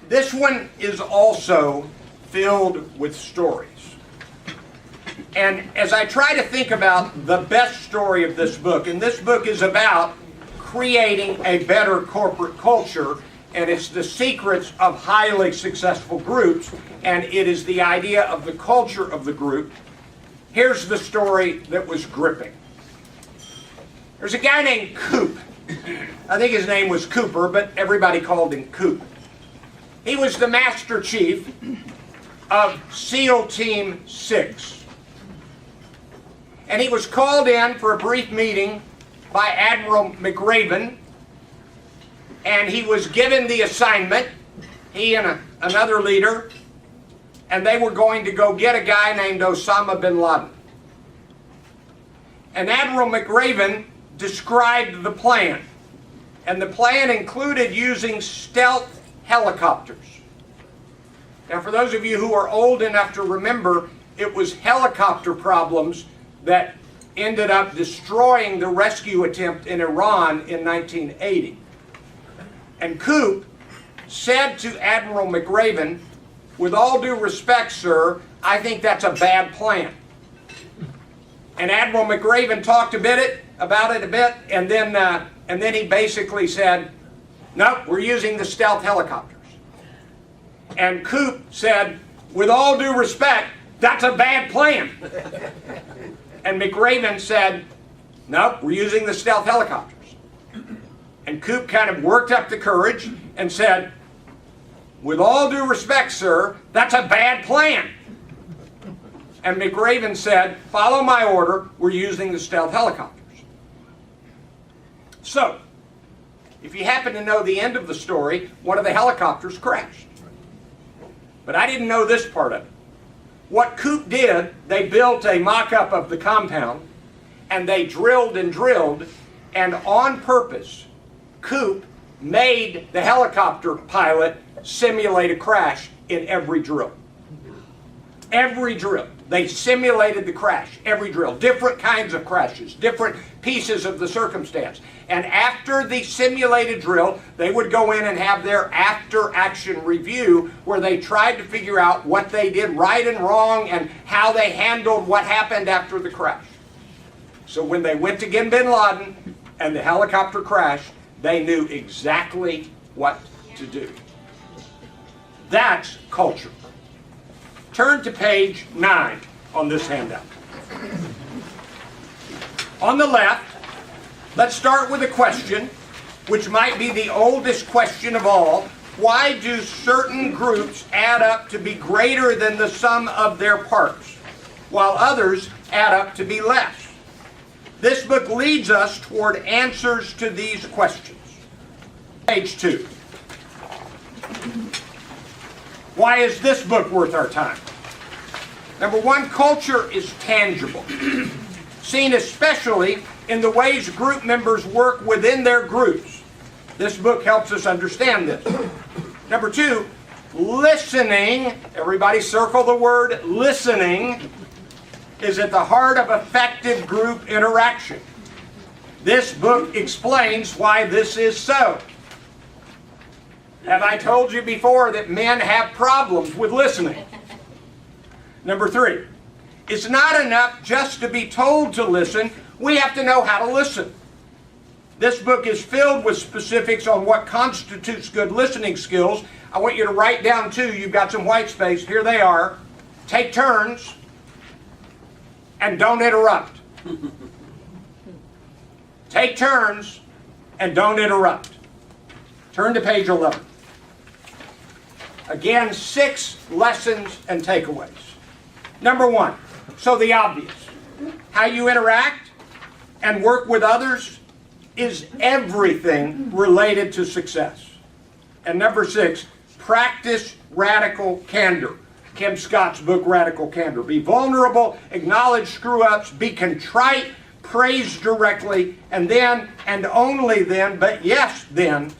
This one is also filled with stories. And as I try to think about the best story of this book, and this book is about creating a better corporate culture, and it's the secrets of highly successful groups, and it is the idea of the culture of the group. Here's the story that was gripping. There's a guy named Coop. I think his name was Cooper, but everybody called him Coop. He was the Master Chief of SEAL Team 6. And he was called in for a brief meeting by Admiral McRaven, and he was given the assignment, he and another leader, and they were going to go get a guy named Osama bin Laden. And Admiral McRaven described the plan, and the plan included using stealth helicopters. Now, for those of you who are old enough to remember, it was helicopter problems that ended up destroying the rescue attempt in Iran in 1980. And Coop said to Admiral McRaven, "With all due respect, sir, I think that's a bad plan." And Admiral McRaven talked about it a bit, and then he basically said, "No, we're using the stealth helicopters." And Coop said, "With all due respect, that's a bad plan." And McRaven said, "No, we're using the stealth helicopters." And Coop kind of worked up the courage and said, "With all due respect, sir, that's a bad plan." And McRaven said, "Follow my order, we're using the stealth helicopters." So, if you happen to know the end of the story, one of the helicopters crashed. But I didn't know this part of it. What Coop did, they built a mock-up of the compound, and they drilled, and on purpose, Coop made the helicopter pilot simulate a crash in every drill. Every drill. They simulated the crash, every drill. Different kinds of crashes, different pieces of the circumstance. And after the simulated drill, they would go in and have their after-action review where they tried to figure out what they did right and wrong and how they handled what happened after the crash. So when they went to get bin Laden and the helicopter crashed, they knew exactly what to do. That's culture. Turn to page 9 on this handout. On the left, let's start with a question, which might be the oldest question of all. Why do certain groups add up to be greater than the sum of their parts, while others add up to be less? This book leads us toward answers to these questions. Page 2. Why is this book worth our time? Number one, culture is tangible, seen especially in the ways group members work within their groups. This book helps us understand this. Number two, listening, everybody circle the word listening, is at the heart of effective group interaction. This book explains why this is so. Have I told you before that men have problems with listening? Number three, it's not enough just to be told to listen. We have to know how to listen. This book is filled with specifics on what constitutes good listening skills. I want you to write down two. You've got some white space. Here they are. Take turns and don't interrupt. Take turns and don't interrupt. Turn to page 11. Again, 6 lessons and takeaways. Number one, so the obvious. How you interact and work with others is everything related to success. And number 6, practice radical candor. Kim Scott's book, Radical Candor. Be vulnerable, acknowledge screw-ups, be contrite, praise directly, and then, and only then, but yes then,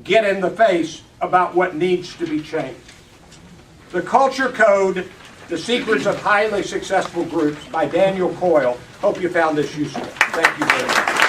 get in the face about what needs to be changed. The Culture Code, The Secrets of Highly Successful Groups by Daniel Coyle. Hope you found this useful. Thank you very much.